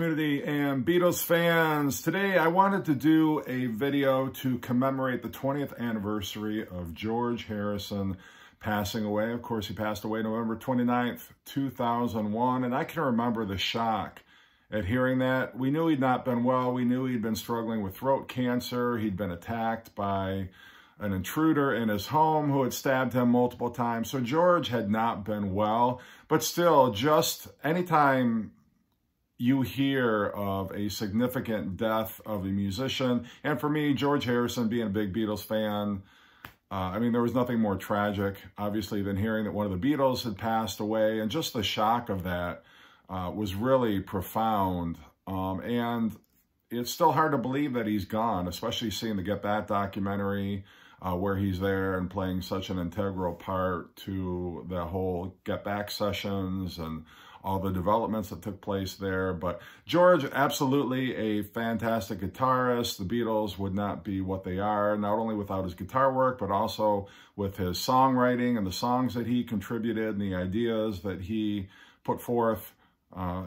Community and Beatles fans, today I wanted to do a video to commemorate the 20th anniversary of George Harrison passing away. Of course, he passed away November 29th, 2001, and I can remember the shock at hearing that. We knew he'd not been well. We knew he'd been struggling with throat cancer. He'd been attacked by an intruder in his home who had stabbed him multiple times. So George had not been well, but still, just anytime you hear of a significant death of a musician, and for me, George Harrison, being a big Beatles fan, I mean, there was nothing more tragic, obviously, than hearing that one of the Beatles had passed away, and just the shock of that was really profound. And it's still hard to believe that he's gone, especially seeing the Get Back documentary where he's there and playing such an integral part to the whole Get Back sessions and all the developments that took place there. But George, absolutely a fantastic guitarist. The Beatles would not be what they are, not only without his guitar work, but also with his songwriting and the songs that he contributed and the ideas that he put forth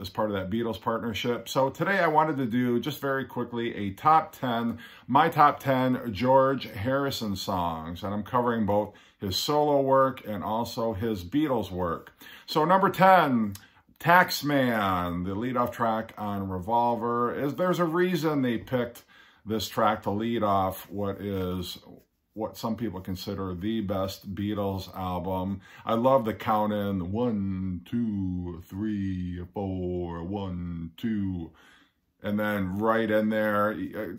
as part of that Beatles partnership. So today I wanted to do, just very quickly, a top 10, my top 10 George Harrison songs. And I'm covering both his solo work and also his Beatles work. So number 10, Taxman, the leadoff track on Revolver. There's a reason they picked this track to lead off what some people consider the best Beatles album. I love the count in 1, 2, 3, 4, 1, 2, and then right in there,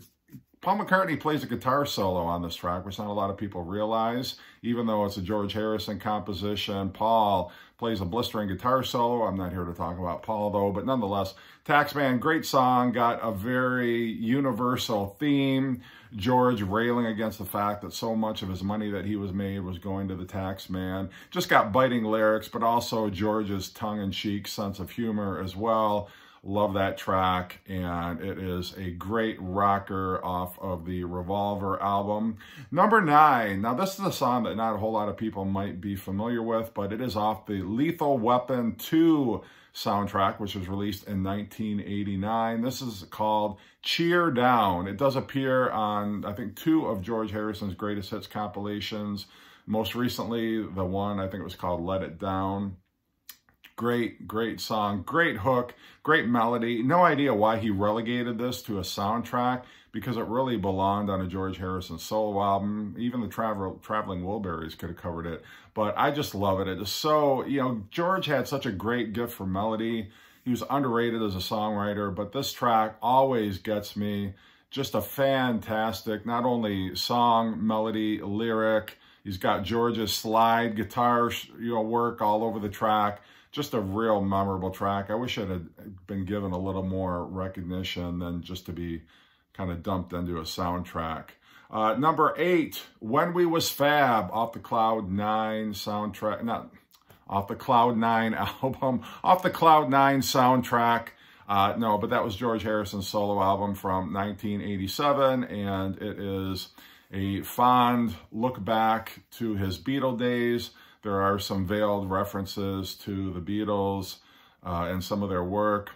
Paul McCartney plays a guitar solo on this track, which not a lot of people realize. Even though it's a George Harrison composition, Paul plays a blistering guitar solo. I'm not here to talk about Paul, though, but nonetheless, Taxman, great song, got a very universal theme. George railing against the fact that so much of his money that he was made was going to the Taxman. Just got biting lyrics, but also George's tongue-in-cheek sense of humor as well. Love that track, and it is a great rocker off of the Revolver album. Number 9, now this is a song that not a whole lot of people might be familiar with, but it is off the Lethal Weapon 2 soundtrack, which was released in 1989. This is called Cheer Down. It does appear on, I think, 2 of George Harrison's greatest hits compilations. Most recently, the one, I think it was called Let It Down. Great, great song, great hook, great melody. No idea why he relegated this to a soundtrack, because it really belonged on a George Harrison solo album. Even the Traveling Wilburys could have covered it. But I just love it. It is so, George had such a great gift for melody. He was underrated as a songwriter, but this track always gets me. Just a fantastic, not only song, melody, lyric. He's got George's slide guitar, work all over the track. Just a real memorable track. I wish it had been given a little more recognition than just to be kind of dumped into a soundtrack. Number 8, When We Was Fab, off the Cloud 9 soundtrack, not off the Cloud 9 album, off the Cloud 9 soundtrack. No, but that was George Harrison's solo album from 1987, and it is a fond look back to his Beatle days. There are some veiled references to the Beatles and some of their work.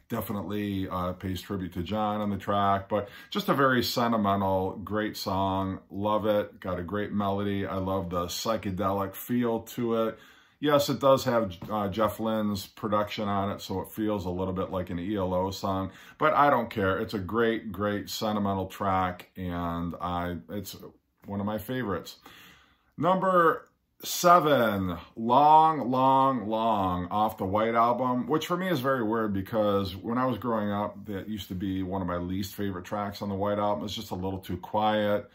Definitely pays tribute to John on the track, but just a very sentimental, great song. Love it. Got a great melody. I love the psychedelic feel to it. Yes, it does have Jeff Lynne's production on it, so it feels a little bit like an ELO song, but I don't care. It's a great, great sentimental track, and it's one of my favorites. Number 7, Long, Long, Long, off the White Album, which for me is very weird because when I was growing up, that used to be one of my least favorite tracks on the White Album. It's just a little too quiet,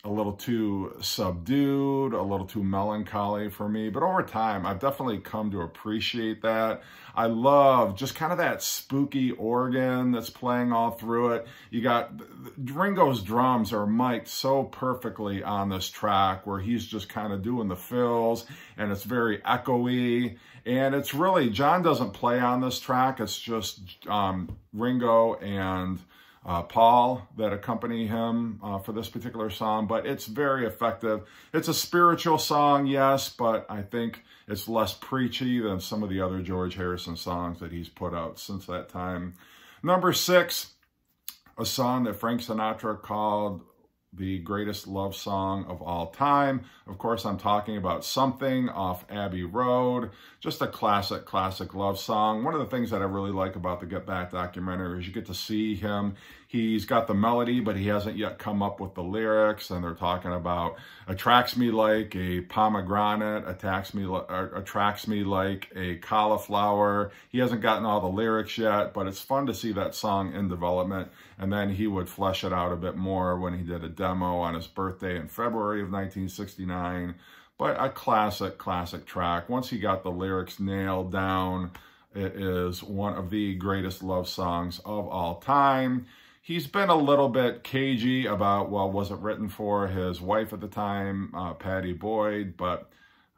a little too subdued, a little too melancholy for me. But over time, I've definitely come to appreciate that. I love just kind of that spooky organ that's playing all through it. You got Ringo's drums are mic'd so perfectly on this track where he's just kind of doing the fills, and it's very echoey. And it's really, John doesn't play on this track. It's just Ringo and Paul that accompany him for this particular song, but it's very effective. It's a spiritual song, yes, but I think it's less preachy than some of the other George Harrison songs that he's put out since that time. Number 6, a song that Frank Sinatra called the greatest love song of all time. Of course, I'm talking about Something off Abbey Road. Just a classic, classic love song. One of the things that I really like about the Get Back documentary is you get to see him. He's got the melody, but he hasn't yet come up with the lyrics. And they're talking about attracts me like a pomegranate, attracts me like a cauliflower. He hasn't gotten all the lyrics yet, but it's fun to see that song in development. And then he would flesh it out a bit more when he did a demo on his birthday in February of 1969. But a classic, classic track. Once he got the lyrics nailed down, it is one of the greatest love songs of all time. He's been a little bit cagey about, well, was it written for his wife at the time, Pattie Boyd, but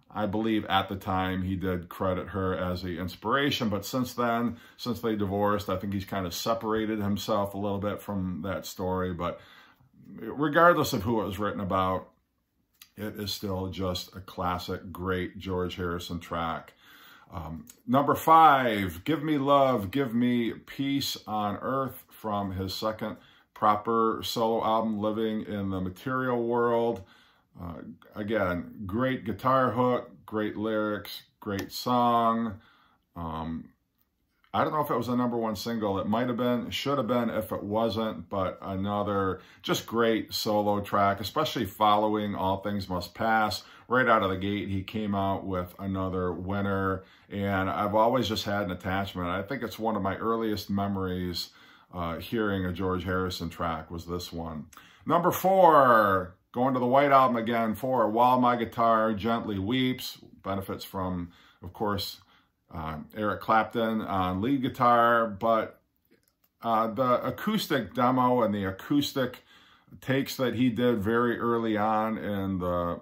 I believe at the time he did credit her as the inspiration. But since then, since they divorced, I think he's kind of separated himself a little bit from that story. But regardless of who it was written about, it is still just a classic, great George Harrison track. Number 5, Give Me Love, Give Me Peace on Earth, from his second proper solo album, Living in the Material World. Again, great guitar hook, great lyrics, great song. I don't know if it was a #1 single. It might have been, should have been if it wasn't, but another just great solo track, especially following All Things Must Pass. Right out of the gate, he came out with another winner, and I've always just had an attachment. I think it's one of my earliest memories hearing a George Harrison track was this one. Number 4, going to the White Album again for While My Guitar Gently Weeps. Benefits from, of course, Eric Clapton on lead guitar, but the acoustic demo and the acoustic takes that he did very early on in the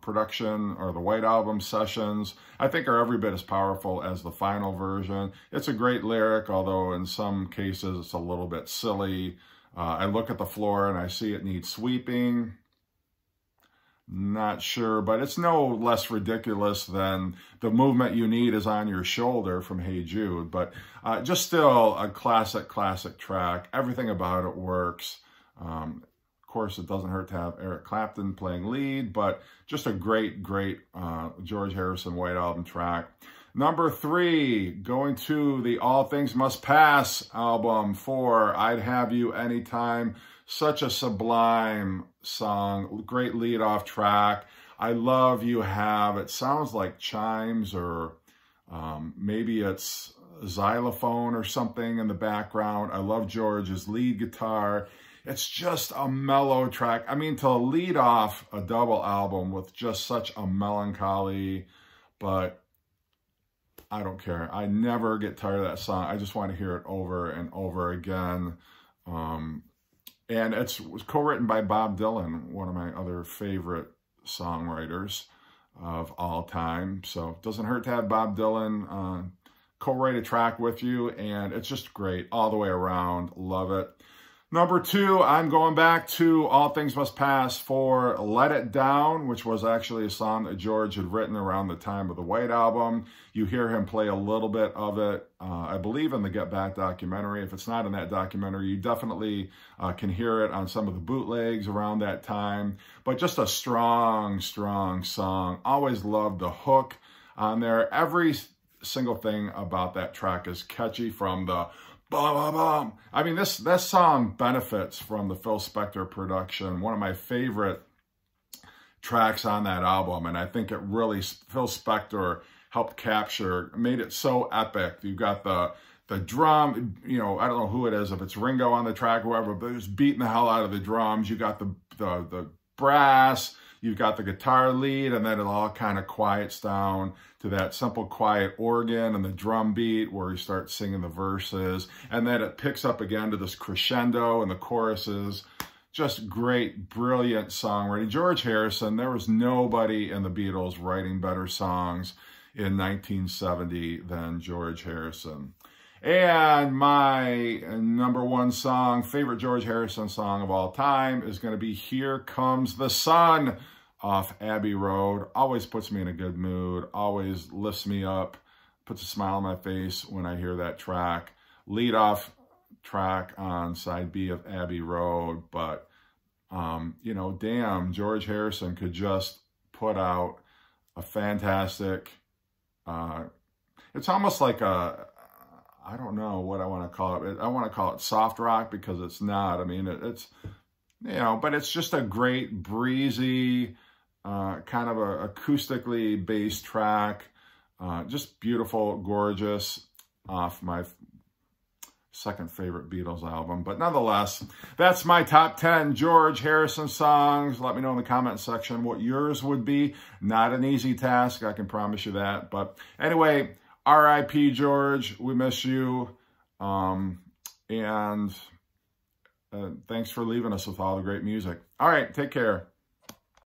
production or the White Album sessions, I think are every bit as powerful as the final version. It's a great lyric, although in some cases it's a little bit silly. I look at the floor and I see it needs sweeping. Not sure, but it's no less ridiculous than The Movement You Need Is on Your Shoulder from Hey Jude. But just still a classic, classic track. Everything about it works. Of course, it doesn't hurt to have Eric Clapton playing lead, but just a great, great George Harrison White Album track. Number 3, going to the All Things Must Pass album for I'd Have You Anytime. Such a sublime song, great lead-off track. I love You Have. It sounds like chimes, or maybe it's xylophone or something in the background. I love George's lead guitar. It's just a mellow track. I mean, to lead off a double album with just such a melancholy, but I don't care. I never get tired of that song. I just want to hear it over and over again. And it was co-written by Bob Dylan, one of my other favorite songwriters of all time. So it doesn't hurt to have Bob Dylan co-write a track with you, and it's just great all the way around. Love it. Number 2, I'm going back to All Things Must Pass for Let It Down, which was actually a song that George had written around the time of the White Album. You hear him play a little bit of it, I believe, in the Get Back documentary. If it's not in that documentary, you definitely can hear it on some of the bootlegs around that time. But just a strong, strong song. Always loved the hook on there. Every single thing about that track is catchy, from the bum, bum, bum. I mean, this song benefits from the Phil Spector production, one of my favorite tracks on that album. And I think it really, Phil Spector helped capture, made it so epic. You've got the drum, you know, I don't know who it is, if it's Ringo on the track, whoever, but it's beating the hell out of the drums. You got the brass, you've got the guitar lead, and then it all kind of quiets down to that simple, quiet organ and the drum beat where he starts singing the verses. And then it picks up again to this crescendo and the choruses. Just great, brilliant songwriting. George Harrison, there was nobody in the Beatles writing better songs in 1970 than George Harrison. And my number one song, favorite George Harrison song of all time, is going to be Here Comes the Sun off Abbey Road. Always puts me in a good mood, always lifts me up, puts a smile on my face when I hear that track. Lead off track on side B of Abbey Road, but you know, damn, George Harrison could just put out a fantastic, it's almost like a, I don't know what I want to call it. I want to call it soft rock because it's not. I mean, it's, you know, but it's just a great breezy, kind of a acoustically based track. Just beautiful, gorgeous, off my second favorite Beatles album. But nonetheless, that's my top 10 George Harrison songs. Let me know in the comment section what yours would be. Not an easy task, I can promise you that. But anyway, R.I.P. George, we miss you. And thanks for leaving us with all the great music. All right, take care.